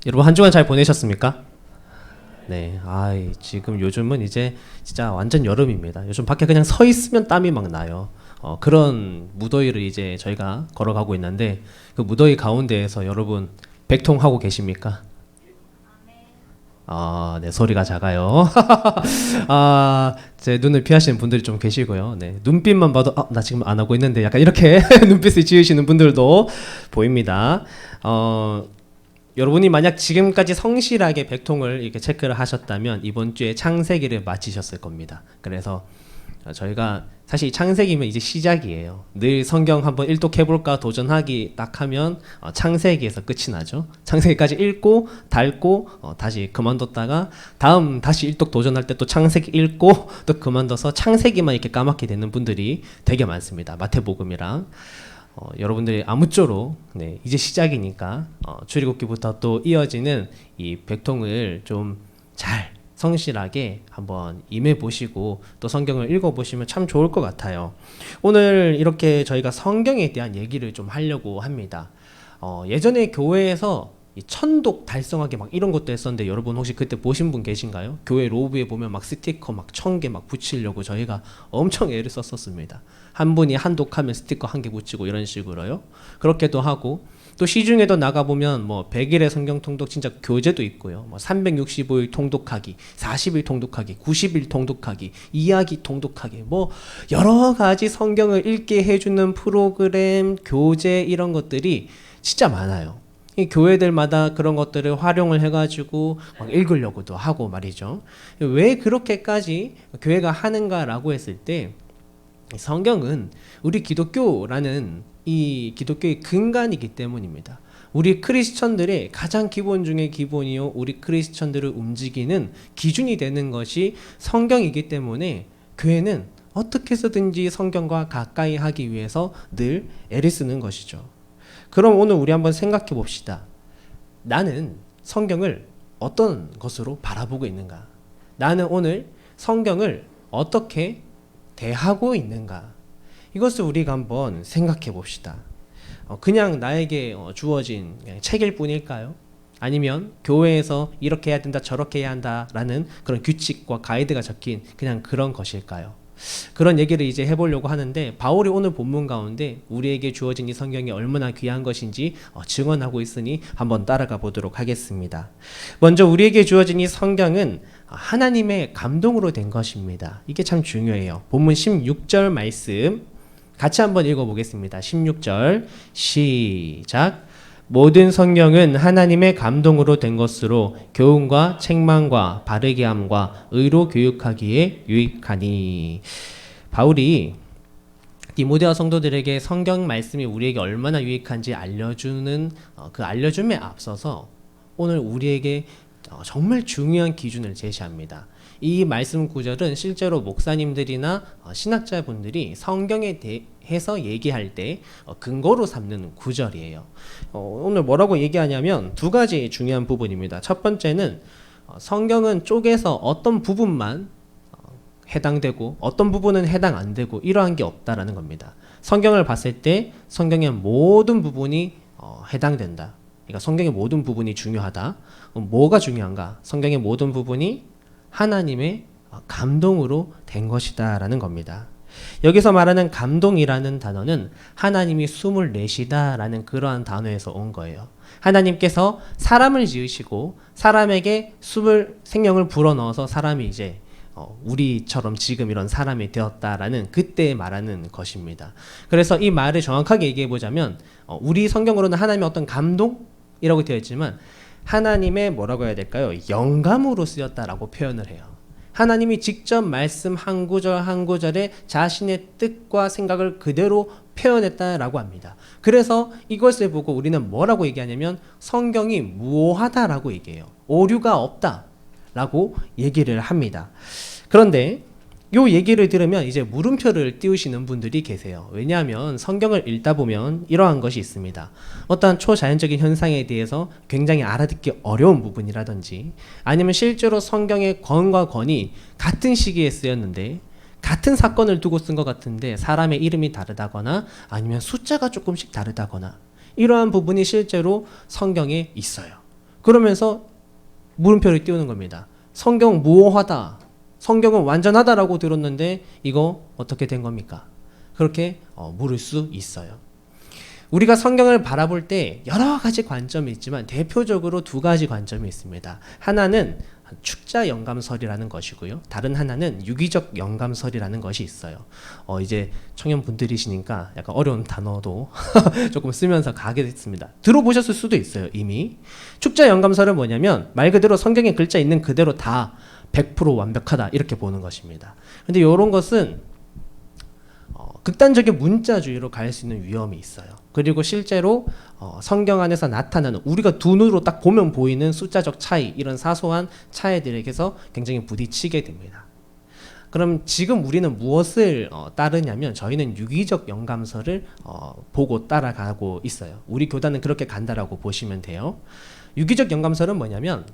여러분 한 주간 잘 보내셨습니까? 네, 지금 요즘은 이제 진짜 완전 여름입니다. 요즘 밖에 그냥 서 있으면 땀이 막 나요. 그런 무더위를 이제 저희가 걸어가고 있는데 그 무더위 가운데에서 여러분 백통하고 계십니까? 네, 소리가 작아요. 제 눈을 피하시는 분들이 좀 계시고요. 네, 눈빛만 봐도 나 지금 안 하고 있는데 약간 이렇게 눈빛을 지으시는 분들도 보입니다. 여러분이 만약 지금까지 성실하게 백통을 이렇게 체크를 하셨다면 이번 주에 창세기를 마치셨을 겁니다. 그래서 저희가 사실 창세기면 이제 시작이에요. 늘 성경 한번 일독해볼까 도전하기 딱 하면 창세기에서 끝이 나죠. 창세기까지 읽고 닳고 다시 그만뒀다가 다음 다시 일독 도전할 때 또 창세기 읽고 또 그만둬서 창세기만 이렇게 까맣게 되는 분들이 되게 많습니다. 마태복음이랑 여러분들이 아무쪼록 이제 시작이니까 출애굽기부터 또 이어지는 이 백통을 좀 잘 성실하게 한번 임해 보시고 또 성경을 읽어 보시면 참 좋을 것 같아요. 오늘 이렇게 저희가 성경에 대한 얘기를 좀 하려고 합니다. 예전에 교회에서 이 천독 달성하기 막 이런 것도 했었는데 여러분 혹시 그때 보신 분 계신가요? 교회 로브에 보면 막 스티커 막 1000개 막 붙이려고 저희가 엄청 애를 썼었습니다. 한 분이 한독하면 스티커 1개 붙이고 이런 식으로요. 그렇게도 하고 또 시중에도 나가보면 뭐 100일의 성경 통독 진짜 교재도 있고요. 뭐 365일 통독하기, 40일 통독하기, 90일 통독하기, 이야기 통독하기 뭐 여러 가지 성경을 읽게 해주는 프로그램, 교재 이런 것들이 진짜 많아요. 이 교회들마다 그런 것들을 활용을 해가지고 막 읽으려고도 하고 말이죠. 왜 그렇게까지 교회가 하는가라고 했을 때 성경은 우리 기독교라는 이 기독교의 근간이기 때문입니다. 우리 크리스천들의 가장 기본 중에 기본이요, 우리 크리스천들을 움직이는 기준이 되는 것이 성경이기 때문에 교회는 어떻게 해서든지 성경과 가까이 하기 위해서 늘 애를 쓰는 것이죠. 그럼 오늘 우리 한번 생각해 봅시다. 나는 성경을 어떤 것으로 바라보고 있는가? 나는 오늘 성경을 어떻게 대하고 있는가? 이것을 우리가 한번 생각해 봅시다. 그냥 나에게 주어진 그냥 책일 뿐일까요? 아니면 교회에서 이렇게 해야 된다 저렇게 해야 한다라는 그런 규칙과 가이드가 적힌 그냥 그런 것일까요? 그런 얘기를 이제 해보려고 하는데 바울이 오늘 본문 가운데 우리에게 주어진 이 성경이 얼마나 귀한 것인지 증언하고 있으니 한번 따라가 보도록 하겠습니다. 먼저 우리에게 주어진 이 성경은 하나님의 감동으로 된 것입니다. 이게 참 중요해요. 본문 16절 말씀 같이 한번 읽어보겠습니다. 16절 시작. 모든 성경은 하나님의 감동으로 된 것으로 교훈과 책망과 바르게 함과 의로 교육하기에 유익하니. 바울이 디모데와 성도들에게 성경 말씀이 우리에게 얼마나 유익한지 알려주는 그 알려줌에 앞서서 오늘 우리에게 정말 중요한 기준을 제시합니다. 이 말씀 구절은 실제로 목사님들이나 신학자분들이 성경에 대해서 얘기할 때 근거로 삼는 구절이에요. 오늘 뭐라고 얘기하냐면 두 가지 중요한 부분입니다. 첫 번째는 성경은 쪼개서 어떤 부분만 해당되고 어떤 부분은 해당 안 되고 이러한 게 없다라는 겁니다. 성경을 봤을 때 성경의 모든 부분이 해당된다. 그러니까 성경의 모든 부분이 중요하다. 뭐가 중요한가? 성경의 모든 부분이 하나님의 감동으로 된 것이다 라는 겁니다. 여기서 말하는 감동이라는 단어는 하나님이 숨을 내시다 라는 그러한 단어에서 온 거예요. 하나님께서 사람을 지으시고 사람에게 생명을 불어넣어서 사람이 이제 우리처럼 지금 이런 사람이 되었다라는 그때 말하는 것입니다. 그래서 이 말을 정확하게 얘기해 보자면 우리 성경으로는 하나님의 어떤 감동이라고 되어 있지만 하나님의 뭐라고 해야 될까요? 영감으로 쓰였다라고 표현을 해요. 하나님이 직접 말씀 한 구절 한 구절에 자신의 뜻과 생각을 그대로 표현했다라고 합니다. 그래서 이것을 보고 우리는 뭐라고 얘기하냐면 성경이 무오하다라고 얘기해요. 오류가 없다라고 얘기를 합니다. 그런데 이 얘기를 들으면 이제 물음표를 띄우시는 분들이 계세요. 왜냐하면 성경을 읽다 보면 이러한 것이 있습니다. 어떠한 초자연적인 현상에 대해서 굉장히 알아듣기 어려운 부분이라든지 아니면 실제로 성경의 권과 권이 같은 시기에 쓰였는데 같은 사건을 두고 쓴 것 같은데 사람의 이름이 다르다거나 아니면 숫자가 조금씩 다르다거나 이러한 부분이 실제로 성경에 있어요. 그러면서 물음표를 띄우는 겁니다. 성경 무오하다. 성경은 완전하다라고 들었는데 이거 어떻게 된 겁니까? 그렇게 물을 수 있어요. 우리가 성경을 바라볼 때 여러 가지 관점이 있지만 대표적으로 두 가지 관점이 있습니다. 하나는 축자 영감설이라는 것이고요. 다른 하나는 유기적 영감설이라는 것이 있어요. 이제 청년분들이시니까 약간 어려운 단어도 조금 쓰면서 가게 됐습니다. 들어보셨을 수도 있어요, 이미. 축자 영감설은 뭐냐면 말 그대로 성경에 글자 있는 그대로 다 100% 완벽하다 이렇게 보는 것입니다. 근데 이런 것은 극단적인 문자주의로 갈 수 있는 위험이 있어요. 그리고 실제로 성경 안에서 나타나는 우리가 두 눈으로 딱 보면 보이는 숫자적 차이, 이런 사소한 차이들에게서 굉장히 부딪히게 됩니다. 그럼 지금 우리는 무엇을 따르냐면 저희는 유기적 영감설을 보고 따라가고 있어요. 우리 교단은 그렇게 간다라고 보시면 돼요. 유기적 영감설은 뭐냐면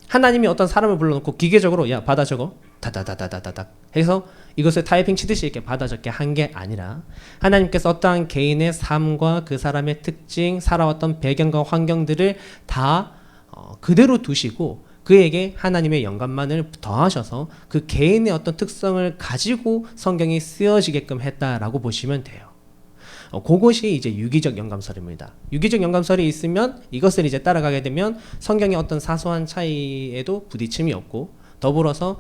하나님이 어떤 사람을 불러놓고 기계적으로 야 받아 적어 다다다다다닥 해서 이것을 타이핑 치듯이 이렇게 받아 적게 한 게 아니라 하나님께서 어떠한 개인의 삶과 그 사람의 특징, 살아왔던 배경과 환경들을 다 그대로 두시고 그에게 하나님의 영감만을 더하셔서 그 개인의 어떤 특성을 가지고 성경이 쓰여지게끔 했다라고 보시면 돼요. 그것이 이제 유기적 영감설입니다. 유기적 영감설이 있으면 이것을 이제 따라가게 되면 성경의 어떤 사소한 차이에도 부딪힘이 없고 더불어서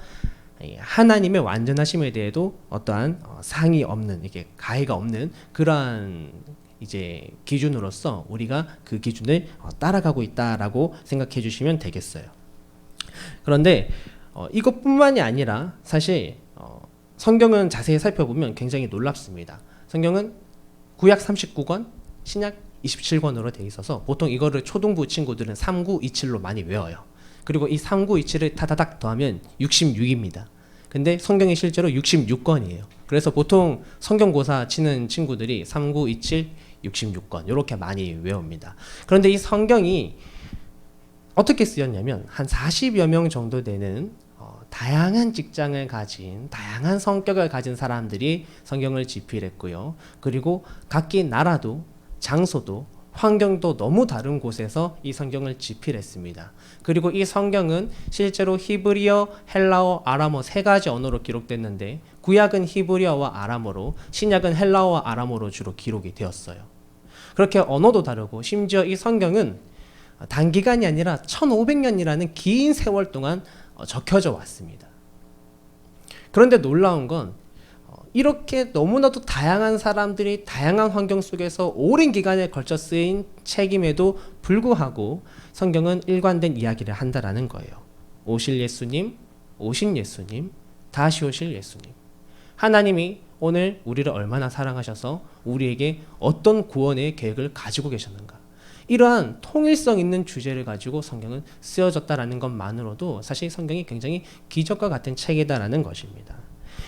하나님의 완전하심에 대해도 어떠한 상이 없는, 이게 가해가 없는 그러한 이제 기준으로서 우리가 그 기준을 따라가고 있다라고 생각해 주시면 되겠어요. 그런데 이것뿐만이 아니라 사실 성경은 자세히 살펴보면 굉장히 놀랍습니다. 성경은 구약 39권, 신약 27권으로 되어 있어서 보통 이거를 초등부 친구들은 3927로 많이 외워요. 그리고 이 3927을 타다닥 더하면 66입니다. 근데 성경이 실제로 66권이에요. 그래서 보통 성경고사 치는 친구들이 3927, 66권 이렇게 많이 외웁니다. 그런데 이 성경이 어떻게 쓰였냐면 한 40여 명 정도 되는 다양한 직장을 가진, 다양한 성격을 가진 사람들이 성경을 집필했고요. 그리고 각기 나라도, 장소도, 환경도 너무 다른 곳에서 이 성경을 집필했습니다. 그리고 이 성경은 실제로 히브리어, 헬라어, 아람어 세 가지 언어로 기록됐는데 구약은 히브리어와 아람어로, 신약은 헬라어와 아람어로 주로 기록이 되었어요. 그렇게 언어도 다르고 심지어 이 성경은 단기간이 아니라 1500년이라는 긴 세월 동안 적혀져 왔습니다. 그런데 놀라운 건 이렇게 너무나도 다양한 사람들이 다양한 환경 속에서 오랜 기간에 걸쳐 쓰인 책임에도 불구하고 성경은 일관된 이야기를 한다라는 거예요. 오실 예수님, 오신 예수님, 다시 오실 예수님. 하나님이 오늘 우리를 얼마나 사랑하셔서 우리에게 어떤 구원의 계획을 가지고 계셨는가. 이러한 통일성 있는 주제를 가지고 성경은 쓰여졌다라는 것만으로도 사실 성경이 굉장히 기적과 같은 책이다라는 것입니다.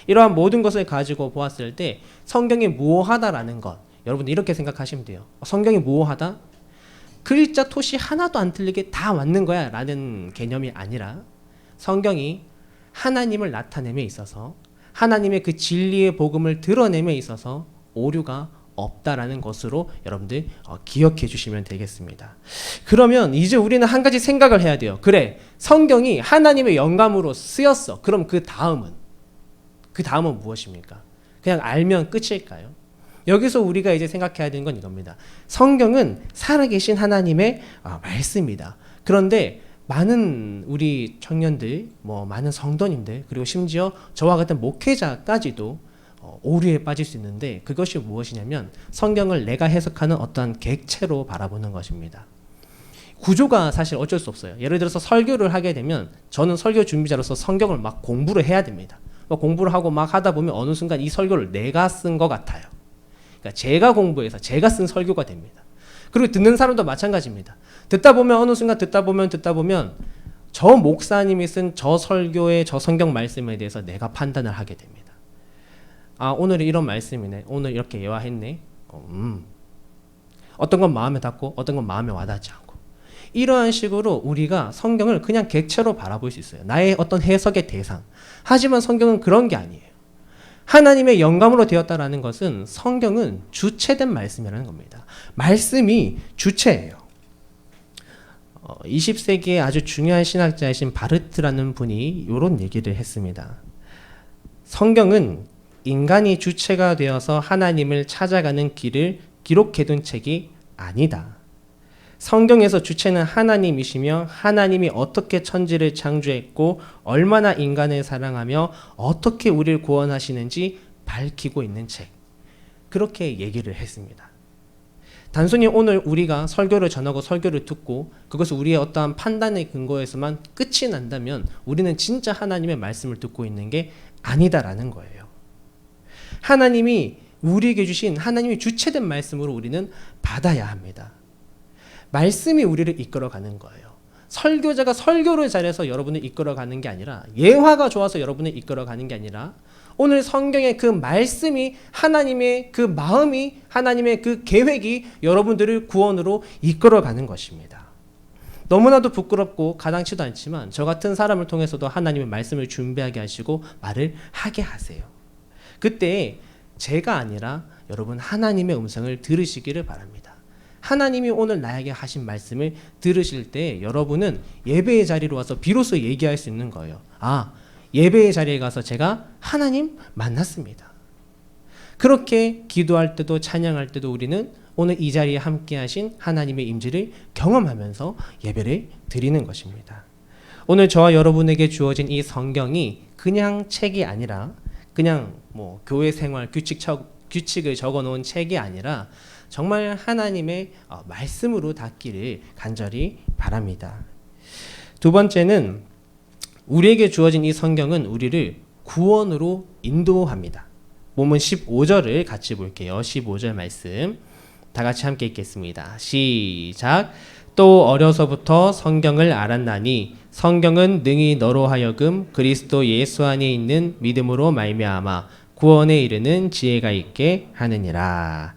이러한 모든 것을 가지고 보았을 때 성경이 무오하다라는 것, 여러분 이렇게 생각하시면 돼요. 성경이 무오하다? 글자 토시 하나도 안 틀리게 다 맞는 거야 라는 개념이 아니라 성경이 하나님을 나타냄에 있어서 하나님의 그 진리의 복음을 드러냄에 있어서 오류가 없다라는 것으로 여러분들 기억해 주시면 되겠습니다. 그러면 이제 우리는 한 가지 생각을 해야 돼요. 그래, 성경이 하나님의 영감으로 쓰였어. 그럼 그 다음은 무엇입니까? 그냥 알면 끝일까요? 여기서 우리가 이제 생각해야 되는 건 이겁니다. 성경은 살아계신 하나님의 말씀이다. 그런데 많은 우리 청년들, 많은 성도님들, 그리고 심지어 저와 같은 목회자까지도 오류에 빠질 수 있는데 그것이 무엇이냐면 성경을 내가 해석하는 어떠한 객체로 바라보는 것입니다. 구조가 사실 어쩔 수 없어요. 예를 들어서 설교를 하게 되면 저는 설교 준비자로서 성경을 막 공부를 해야 됩니다. 공부를 하고 막 하다 보면 어느 순간 이 설교를 내가 쓴 것 같아요. 그러니까 제가 공부해서 제가 쓴 설교가 됩니다. 그리고 듣는 사람도 마찬가지입니다. 듣다 보면 어느 순간 듣다 보면 저 목사님이 쓴 저 설교의 저 성경 말씀에 대해서 내가 판단을 하게 됩니다. 아, 오늘은 이런 말씀이네. 오늘 이렇게 예화했네. 어떤 건 마음에 닿고 어떤 건 마음에 와닿지 않고. 이러한 식으로 우리가 성경을 그냥 객체로 바라볼 수 있어요. 나의 어떤 해석의 대상. 하지만 성경은 그런 게 아니에요. 하나님의 영감으로 되었다라는 것은 성경은 주체된 말씀이라는 겁니다. 말씀이 주체예요. 20세기에 아주 중요한 신학자이신 바르트라는 분이 이런 얘기를 했습니다. 성경은 인간이 주체가 되어서 하나님을 찾아가는 길을 기록해둔 책이 아니다. 성경에서 주체는 하나님이시며 하나님이 어떻게 천지를 창조했고 얼마나 인간을 사랑하며 어떻게 우리를 구원하시는지 밝히고 있는 책. 그렇게 얘기를 했습니다. 단순히 오늘 우리가 설교를 전하고 설교를 듣고 그것을 우리의 어떠한 판단의 근거에서만 끝이 난다면 우리는 진짜 하나님의 말씀을 듣고 있는 게 아니다라는 거예요. 하나님이 우리에게 주신 하나님이 주체된 말씀으로 우리는 받아야 합니다. 말씀이 우리를 이끌어가는 거예요. 설교자가 설교를 잘해서 여러분을 이끌어가는 게 아니라 예화가 좋아서 여러분을 이끌어가는 게 아니라 오늘 성경의 그 말씀이 하나님의 그 마음이 하나님의 그 계획이 여러분들을 구원으로 이끌어가는 것입니다. 너무나도 부끄럽고 가당치도 않지만 저 같은 사람을 통해서도 하나님의 말씀을 준비하게 하시고 말을 하게 하세요. 그때 제가 아니라 여러분 하나님의 음성을 들으시기를 바랍니다. 하나님이 오늘 나에게 하신 말씀을 들으실 때 여러분은 예배의 자리로 와서 비로소 얘기할 수 있는 거예요. 아, 예배의 자리에 가서 제가 하나님 만났습니다. 그렇게 기도할 때도 찬양할 때도 우리는 오늘 이 자리에 함께 하신 하나님의 임재를 경험하면서 예배를 드리는 것입니다. 오늘 저와 여러분에게 주어진 이 성경이 그냥 책이 아니라 그냥 교회 생활 규칙을 적어 놓은 책이 아니라 정말 하나님의 말씀으로 닿기를 간절히 바랍니다. 두 번째는 우리에게 주어진 이 성경은 우리를 구원으로 인도합니다. 본문 15절을 같이 볼게요. 15절 말씀 다 같이 함께 읽겠습니다. 시작. 또 어려서부터 성경을 알았나니 성경은 능히 너로 하여금 그리스도 예수 안에 있는 믿음으로 말미암아 구원에 이르는 지혜가 있게 하느니라.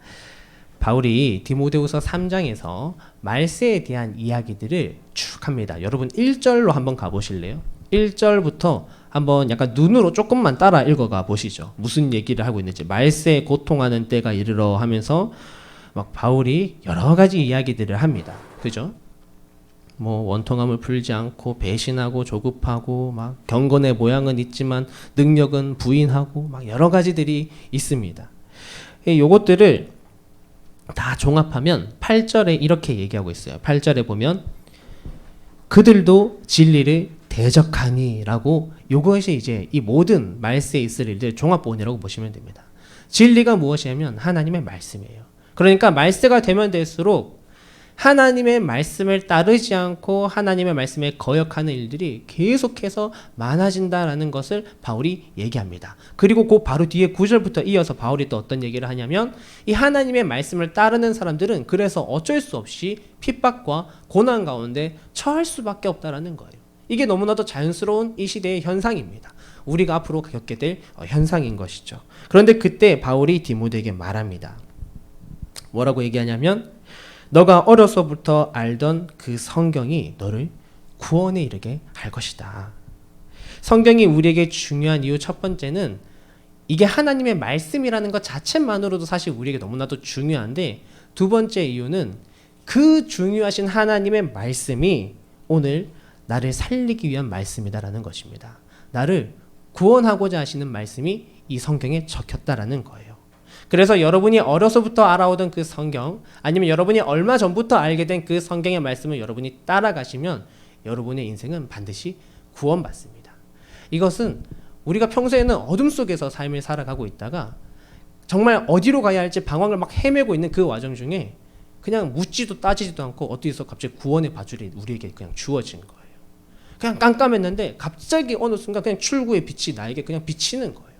바울이 디모데후서 3장에서 말세에 대한 이야기들을 쭉 합니다. 여러분 1절로 한번 가보실래요? 1절부터 한번 약간 눈으로 조금만 따라 읽어가 보시죠. 무슨 얘기를 하고 있는지. 말세에 고통하는 때가 이르러 하면서 막 바울이 여러 가지 이야기들을 합니다. 그죠? 원통함을 풀지 않고 배신하고 조급하고 막 경건의 모양은 있지만 능력은 부인하고 막 여러 가지들이 있습니다. 요것들을 다 종합하면 8절에 이렇게 얘기하고 있어요. 8절에 보면 그들도 진리를 대적하니 라고 요것이 이제 이 모든 말세에 있을 일들 종합본이라고 보시면 됩니다. 진리가 무엇이냐면 하나님의 말씀이에요. 그러니까 말세가 되면 될수록 하나님의 말씀을 따르지 않고 하나님의 말씀에 거역하는 일들이 계속해서 많아진다라는 것을 바울이 얘기합니다. 그리고 그 바로 뒤에 9절부터 이어서 바울이 또 어떤 얘기를 하냐면 이 하나님의 말씀을 따르는 사람들은 그래서 어쩔 수 없이 핍박과 고난 가운데 처할 수밖에 없다라는 거예요. 이게 너무나도 자연스러운 이 시대의 현상입니다. 우리가 앞으로 겪게 될 현상인 것이죠. 그런데 그때 바울이 디모데에게 말합니다. 뭐라고 얘기하냐면 너가 어려서부터 알던 그 성경이 너를 구원에 이르게 할 것이다. 성경이 우리에게 중요한 이유 첫 번째는 이게 하나님의 말씀이라는 것 자체만으로도 사실 우리에게 너무나도 중요한데 두 번째 이유는 그 중요하신 하나님의 말씀이 오늘 나를 살리기 위한 말씀이다라는 것입니다. 나를 구원하고자 하시는 말씀이 이 성경에 적혔다라는 거예요. 그래서 여러분이 어려서부터 알아오던 그 성경 아니면 여러분이 얼마 전부터 알게 된 그 성경의 말씀을 여러분이 따라가시면 여러분의 인생은 반드시 구원받습니다. 이것은 우리가 평소에는 어둠 속에서 삶을 살아가고 있다가 정말 어디로 가야 할지 방황을 막 헤매고 있는 그 와중 중에 그냥 묻지도 따지지도 않고 어디서 갑자기 구원의 바줄이 우리에게 그냥 주어진 거예요. 그냥 깜깜했는데 갑자기 어느 순간 그냥 출구의 빛이 나에게 그냥 비치는 거예요.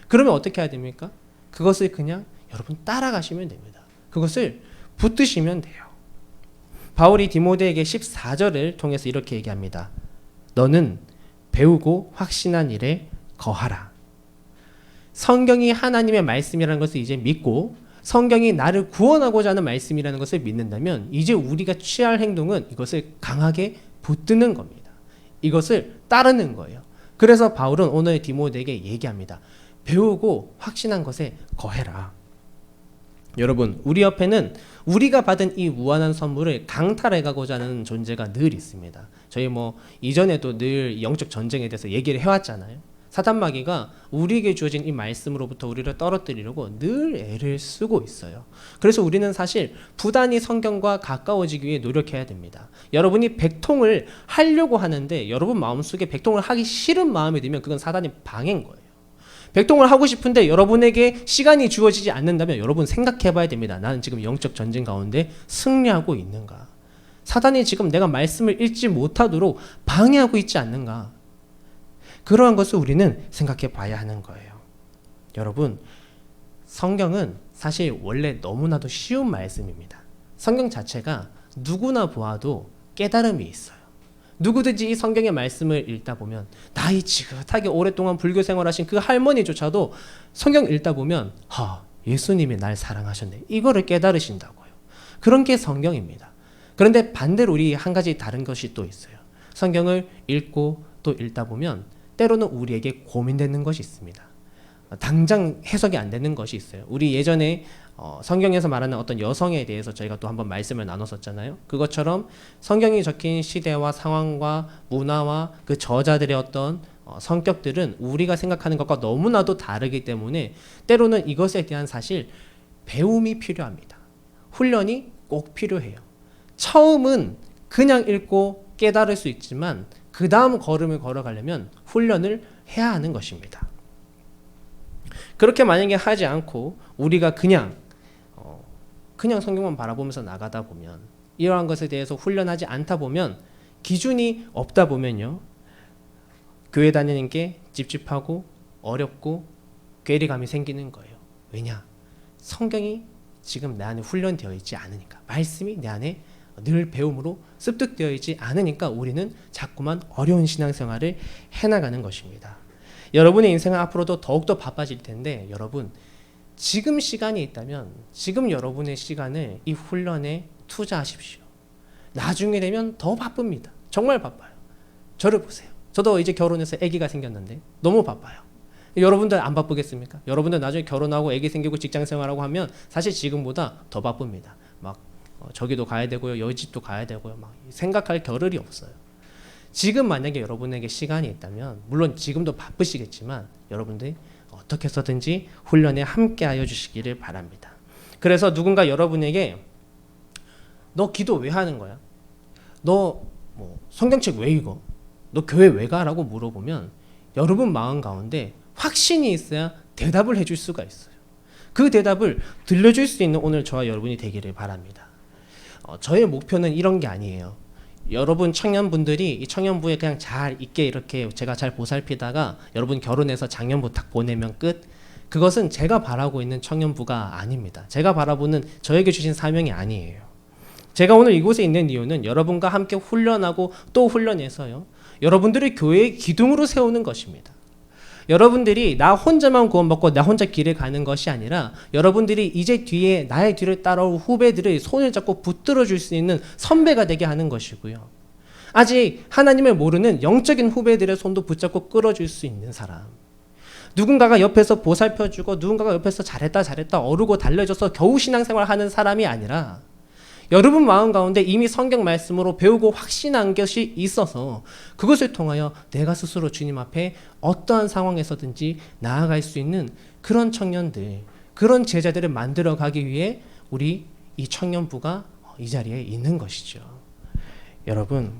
그러면 어떻게 해야 됩니까? 그것을 그냥 여러분 따라가시면 됩니다. 그것을 붙드시면 돼요. 바울이 디모데에게 14절을 통해서 이렇게 얘기합니다. 너는 배우고 확신한 일에 거하라. 성경이 하나님의 말씀이라는 것을 이제 믿고 성경이 나를 구원하고자 하는 말씀이라는 것을 믿는다면 이제 우리가 취할 행동은 이것을 강하게 붙드는 겁니다. 이것을 따르는 거예요. 그래서 바울은 오늘 디모데에게 얘기합니다. 배우고 확신한 것에 거해라. 여러분, 우리 옆에는 우리가 받은 이 무한한 선물을 강탈해가고자 하는 존재가 늘 있습니다. 저희 이전에도 늘 영적 전쟁에 대해서 얘기를 해왔잖아요. 사단 마귀가 우리에게 주어진 이 말씀으로부터 우리를 떨어뜨리려고 늘 애를 쓰고 있어요. 그래서 우리는 사실 부단히 성경과 가까워지기 위해 노력해야 됩니다. 여러분이 백통을 하려고 하는데 여러분 마음속에 백통을 하기 싫은 마음이 들면 그건 사단의 방해인 거예요. 백통을 하고 싶은데 여러분에게 시간이 주어지지 않는다면 여러분 생각해 봐야 됩니다. 나는 지금 영적 전쟁 가운데 승리하고 있는가? 사단이 지금 내가 말씀을 읽지 못하도록 방해하고 있지 않는가? 그러한 것을 우리는 생각해 봐야 하는 거예요. 여러분, 성경은 사실 원래 너무나도 쉬운 말씀입니다. 성경 자체가 누구나 보아도 깨달음이 있어요. 누구든지 이 성경의 말씀을 읽다 보면 나이 지긋하게 오랫동안 불교 생활하신 그 할머니조차도 성경 읽다 보면 예수님이 날 사랑하셨네. 이거를 깨달으신다고요. 그런 게 성경입니다. 그런데 반대로 우리 한 가지 다른 것이 또 있어요. 성경을 읽고 또 읽다 보면 때로는 우리에게 고민되는 것이 있습니다. 당장 해석이 안 되는 것이 있어요. 우리 예전에 성경에서 말하는 어떤 여성에 대해서 저희가 또 한번 말씀을 나눴었잖아요. 그것처럼 성경이 적힌 시대와 상황과 문화와 그 저자들의 어떤 성격들은 우리가 생각하는 것과 너무나도 다르기 때문에 때로는 이것에 대한 사실 배움이 필요합니다. 훈련이 꼭 필요해요. 처음은 그냥 읽고 깨달을 수 있지만 그 다음 걸음을 걸어가려면 훈련을 해야 하는 것입니다. 그렇게 만약에 하지 않고 우리가 그냥 성경만 바라보면서 나가다 보면 이러한 것에 대해서 훈련하지 않다 보면 기준이 없다 보면요. 교회 다니는 게 찝찝하고 어렵고 괴리감이 생기는 거예요. 왜냐? 성경이 지금 내 안에 훈련되어 있지 않으니까. 말씀이 내 안에 늘 배움으로 습득되어 있지 않으니까 우리는 자꾸만 어려운 신앙생활을 해나가는 것입니다. 여러분의 인생은 앞으로도 더욱더 바빠질 텐데 여러분 지금 시간이 있다면 지금 여러분의 시간을 이 훈련에 투자하십시오. 나중에 되면 더 바쁩니다. 정말 바빠요. 저를 보세요. 저도 이제 결혼해서 아기가 생겼는데 너무 바빠요. 여러분들 안 바쁘겠습니까? 여러분들 나중에 결혼하고 아기 생기고 직장생활하고 하면 사실 지금보다 더 바쁩니다. 저기도 가야 되고요. 여기 집도 가야 되고요. 생각할 겨를이 없어요. 지금 만약에 여러분에게 시간이 있다면 물론 지금도 바쁘시겠지만 여러분들이 어떻게 해서든지 훈련에 함께하여 주시기를 바랍니다. 그래서 누군가 여러분에게 너 기도 왜 하는 거야? 너 성경책 왜 읽어? 너 교회 왜 가? 라고 물어보면 여러분 마음 가운데 확신이 있어야 대답을 해줄 수가 있어요. 그 대답을 들려줄 수 있는 오늘 저와 여러분이 되기를 바랍니다. 저의 목표는 이런 게 아니에요. 여러분 청년분들이 이 청년부에 그냥 잘 있게 이렇게 제가 잘 보살피다가 여러분 결혼해서 장년부 딱 보내면 끝. 그것은 제가 바라고 있는 청년부가 아닙니다. 제가 바라보는 저에게 주신 사명이 아니에요. 제가 오늘 이곳에 있는 이유는 여러분과 함께 훈련하고 또 훈련해서요. 여러분들을 교회의 기둥으로 세우는 것입니다. 여러분들이 나 혼자만 구원받고 나 혼자 길을 가는 것이 아니라 여러분들이 이제 뒤에 나의 뒤를 따라올 후배들의 손을 잡고 붙들어 줄 수 있는 선배가 되게 하는 것이고요. 아직 하나님을 모르는 영적인 후배들의 손도 붙잡고 끌어줄 수 있는 사람. 누군가가 옆에서 보살펴주고 누군가가 옆에서 잘했다 어르고 달래줘서 겨우 신앙생활 하는 사람이 아니라 여러분 마음 가운데 이미 성경 말씀으로 배우고 확신한 것이 있어서 그것을 통하여 내가 스스로 주님 앞에 어떠한 상황에서든지 나아갈 수 있는 그런 청년들, 그런 제자들을 만들어 가기 위해 우리 이 청년부가 이 자리에 있는 것이죠. 여러분,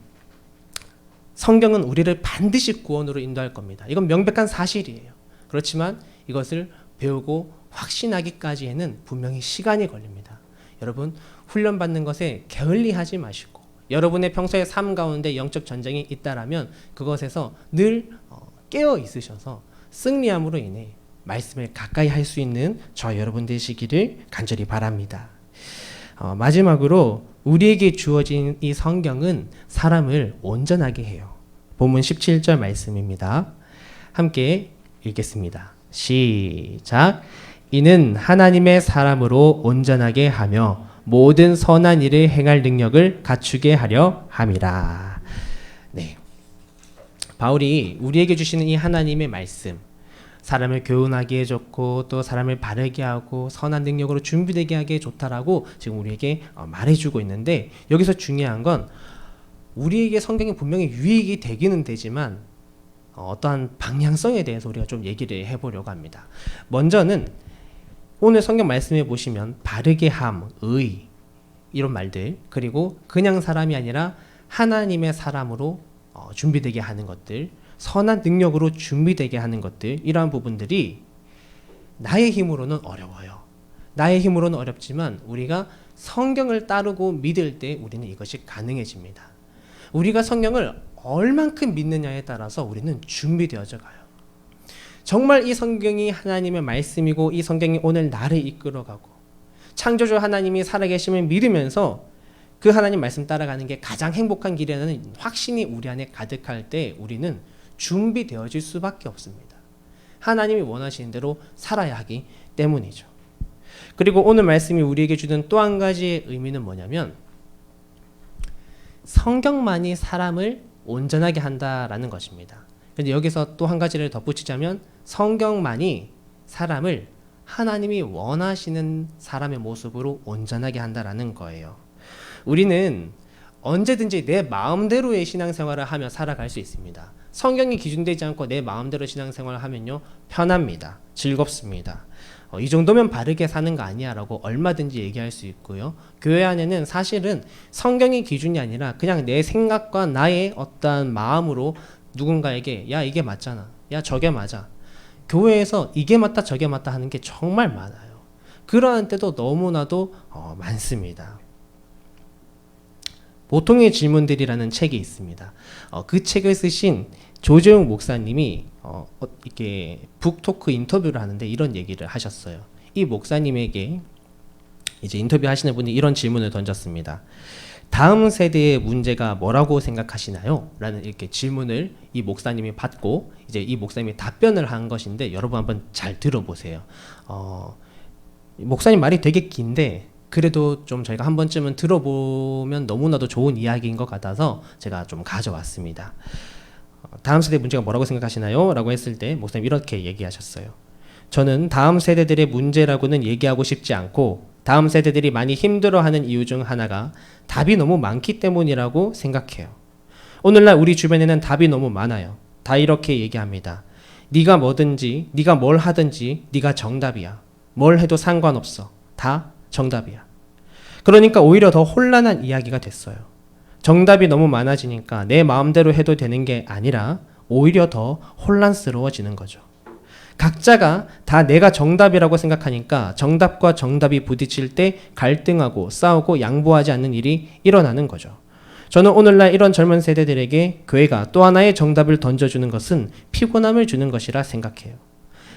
성경은 우리를 반드시 구원으로 인도할 겁니다. 이건 명백한 사실이에요. 그렇지만 이것을 배우고 확신하기까지에는 분명히 시간이 걸립니다. 여러분, 훈련받는 것에 게을리하지 마시고 여러분의 평소의 삶 가운데 영적 전쟁이 있다라면 그것에서 늘 깨어 있으셔서 승리함으로 인해 말씀을 가까이 할 수 있는 저와 여러분 되시기를 간절히 바랍니다. 마지막으로 우리에게 주어진 이 성경은 사람을 온전하게 해요. 본문 17절 말씀입니다. 함께 읽겠습니다. 시작. 이는 하나님의 사람으로 온전하게 하며 모든 선한 일을 행할 능력을 갖추게 하려 함이라. 네. 바울이 우리에게 주시는 이 하나님의 말씀, 사람을 교훈하기에 좋고 또 사람을 바르게 하고 선한 능력으로 준비되게 하기에 좋다라고 지금 우리에게 말해주고 있는데, 여기서 중요한 건 우리에게 성경이 분명히 유익이 되기는 되지만 어떠한 방향성에 대해서 우리가 좀 얘기를 해보려고 합니다. 먼저는 오늘 성경 말씀해 보시면 바르게 함, 의 이런 말들, 그리고 그냥 사람이 아니라 하나님의 사람으로 준비되게 하는 것들, 선한 능력으로 준비되게 하는 것들, 이러한 부분들이 나의 힘으로는 어려워요. 나의 힘으로는 어렵지만 우리가 성경을 따르고 믿을 때 우리는 이것이 가능해집니다. 우리가 성경을 얼만큼 믿느냐에 따라서 우리는 준비되어져 가요. 정말 이 성경이 하나님의 말씀이고 이 성경이 오늘 나를 이끌어가고 창조주 하나님이 살아계심을 믿으면서 그 하나님 말씀 따라가는 게 가장 행복한 길이라는 확신이 우리 안에 가득할 때 우리는 준비되어질 수밖에 없습니다. 하나님이 원하시는 대로 살아야 하기 때문이죠. 그리고 오늘 말씀이 우리에게 주는 또 한 가지의 의미는 뭐냐면 성경만이 사람을 온전하게 한다라는 것입니다. 그런데 여기서 또 한 가지를 덧붙이자면 성경만이 사람을 하나님이 원하시는 사람의 모습으로 온전하게 한다라는 거예요. 우리는 언제든지 내 마음대로의 신앙생활을 하며 살아갈 수 있습니다. 성경이 기준되지 않고 내 마음대로 신앙생활을 하면요, 편합니다. 즐겁습니다. 이 정도면 바르게 사는 거 아니야 라고 얼마든지 얘기할 수 있고요. 교회 안에는 사실은 성경이 기준이 아니라 그냥 내 생각과 나의 어떠한 마음으로 누군가에게 야 이게 맞잖아, 야 저게 맞아, 교회에서 이게 맞다 저게 맞다 하는 게 정말 많아요. 그러한 때도 너무나도 많습니다. 보통의 질문들이라는 책이 있습니다. 그 책을 쓰신 조재용 목사님이 이렇게 북토크 인터뷰를 하는데 이런 얘기를 하셨어요. 이 목사님에게 이제 인터뷰 하시는 분이 이런 질문을 던졌습니다. 다음 세대의 문제가 뭐라고 생각하시나요? 라는 이렇게 질문을 이 목사님이 받고 이제 이 목사님이 답변을 한 것인데 여러분 한번 잘 들어보세요. 목사님 말이 되게 긴데 그래도 좀 저희가 한 번쯤은 들어보면 너무나도 좋은 이야기인 것 같아서 제가 좀 가져왔습니다. 다음 세대 문제가 뭐라고 생각하시나요? 라고 했을 때 목사님 이렇게 얘기하셨어요. 저는 다음 세대들의 문제라고는 얘기하고 싶지 않고 다음 세대들이 많이 힘들어하는 이유 중 하나가 답이 너무 많기 때문이라고 생각해요. 오늘날 우리 주변에는 답이 너무 많아요. 다 이렇게 얘기합니다. 네가 뭐든지, 네가 뭘 하든지 네가 정답이야. 뭘 해도 상관없어. 다 정답이야. 그러니까 오히려 더 혼란한 이야기가 됐어요. 정답이 너무 많아지니까 내 마음대로 해도 되는 게 아니라 오히려 더 혼란스러워지는 거죠. 각자가 다 내가 정답이라고 생각하니까 정답과 정답이 부딪힐 때 갈등하고 싸우고 양보하지 않는 일이 일어나는 거죠. 저는 오늘날 이런 젊은 세대들에게 교회가 또 하나의 정답을 던져주는 것은 피곤함을 주는 것이라 생각해요.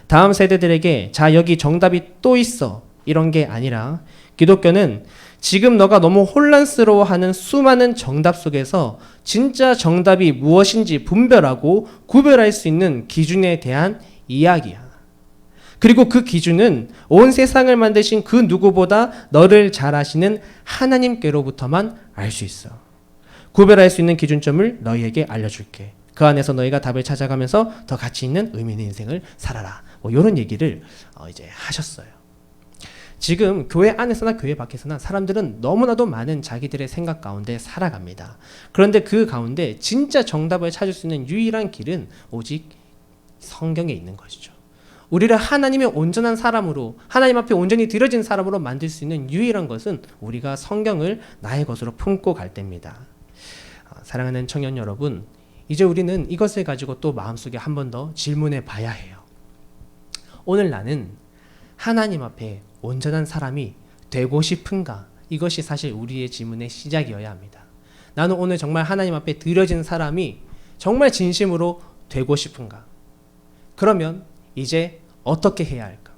다음 세대들에게 자 여기 정답이 또 있어 이런 게 아니라 기독교는 지금 너가 너무 혼란스러워하는 수많은 정답 속에서 진짜 정답이 무엇인지 분별하고 구별할 수 있는 기준에 대한 이야기야. 그리고 그 기준은 온 세상을 만드신 그 누구보다 너를 잘 아시는 하나님께로부터만 알 수 있어. 구별할 수 있는 기준점을 너희에게 알려줄게. 그 안에서 너희가 답을 찾아가면서 더 가치 있는 의미 있는 인생을 살아라. 뭐 이런 얘기를 이제 하셨어요. 지금 교회 안에서나 교회 밖에서나 사람들은 너무나도 많은 자기들의 생각 가운데 살아갑니다. 그런데 그 가운데 진짜 정답을 찾을 수 있는 유일한 길은 오직 성경에 있는 것이죠. 우리를 하나님의 온전한 사람으로, 하나님 앞에 온전히 드려진 사람으로 만들 수 있는 유일한 것은 우리가 성경을 나의 것으로 품고 갈 때입니다. 사랑하는 청년 여러분, 이제 우리는 이것을 가지고 또 마음속에 한 번 더 질문해 봐야 해요. 오늘 나는 하나님 앞에 온전한 사람이 되고 싶은가? 이것이 사실 우리의 질문의 시작이어야 합니다. 나는 오늘 정말 하나님 앞에 드려진 사람이 정말 진심으로 되고 싶은가? 그러면 이제 어떻게 해야 할까?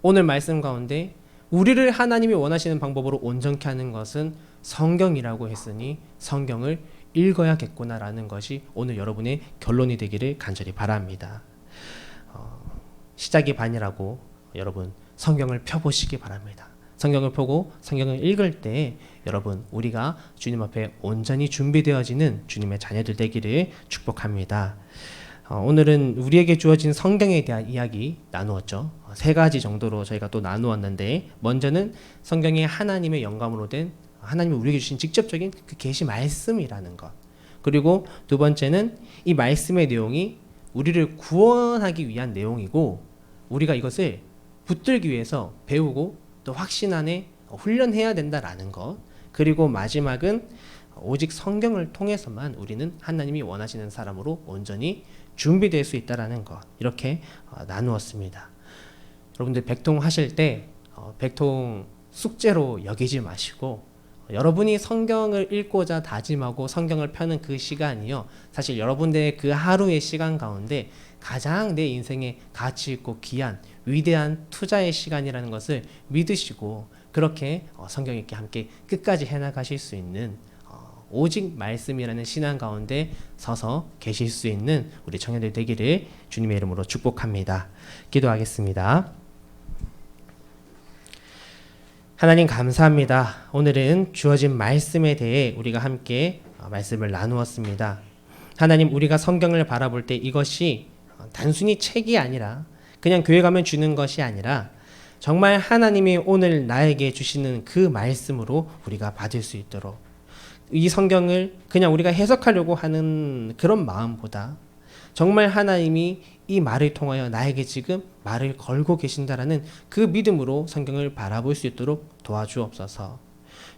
오늘 말씀 가운데 우리를 하나님이 원하시는 방법으로 온전케 하는 것은 성경이라고 했으니 성경을 읽어야겠구나라는 것이 오늘 여러분의 결론이 되기를 간절히 바랍니다. 시작이 반이라고 여러분 성경을 펴보시기 바랍니다. 성경을 펴고 성경을 읽을 때 여러분 우리가 주님 앞에 온전히 준비되어지는 주님의 자녀들 되기를 축복합니다. 오늘은 우리에게 주어진 성경에 대한 이야기 나누었죠. 세 가지 정도로 저희가 또 나누었는데, 먼저는 성경에 하나님의 영감으로 된 하나님이 우리에게 주신 직접적인 그 계시 말씀이라는 것. 그리고 두 번째는 이 말씀의 내용이 우리를 구원하기 위한 내용이고, 우리가 이것을 붙들기 위해서 배우고 또 확신 안에 훈련해야 된다라는 것. 그리고 마지막은 오직 성경을 통해서만 우리는 하나님이 원하시는 사람으로 온전히 준비될 수 있다라는 것. 이렇게 나누었습니다. 여러분들 백통 하실 때 백통 숙제로 여기지 마시고, 여러분이 성경을 읽고자 다짐하고 성경을 펴는 그 시간이요, 사실 여러분들의 그 하루의 시간 가운데 가장 내 인생에 가치 있고 귀한 위대한 투자의 시간이라는 것을 믿으시고, 그렇게 성경 읽기 함께 끝까지 해나가실 수 있는 오직 말씀이라는 신앙 가운데 서서 계실 수 있는 우리 청년들 되기를 주님의 이름으로 축복합니다. 기도하겠습니다. 하나님 감사합니다. 오늘은 주어진 말씀에 대해 우리가 함께 말씀을 나누었습니다. 하나님, 우리가 성경을 바라볼 때 이것이 단순히 책이 아니라 그냥 교회 가면 주는 것이 아니라 정말 하나님이 오늘 나에게 주시는 그 말씀으로 우리가 받을 수 있도록, 이 성경을 그냥 우리가 해석하려고 하는 그런 마음보다 정말 하나님이 이 말을 통하여 나에게 지금 말을 걸고 계신다라는 그 믿음으로 성경을 바라볼 수 있도록 도와주옵소서.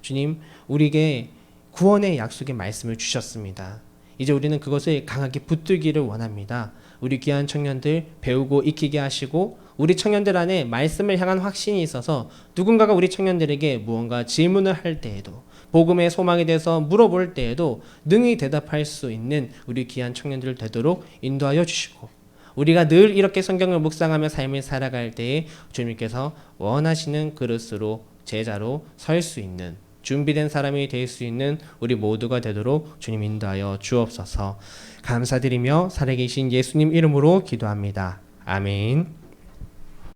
주님, 우리에게 구원의 약속의 말씀을 주셨습니다. 이제 우리는 그것을 강하게 붙들기를 원합니다. 우리 귀한 청년들 배우고 익히게 하시고, 우리 청년들 안에 말씀을 향한 확신이 있어서 누군가가 우리 청년들에게 무언가 질문을 할 때에도, 복음의 소망에 대해서 물어볼 때에도 능히 대답할 수 있는 우리 귀한 청년들 되도록 인도하여 주시고, 우리가 늘 이렇게 성경을 묵상하며 삶을 살아갈 때에 주님께서 원하시는 그릇으로 제자로 설 수 있는 준비된 사람이 될 수 있는 우리 모두가 되도록 주님 인도하여 주옵소서. 감사드리며 살아계신 예수님 이름으로 기도합니다. 아멘.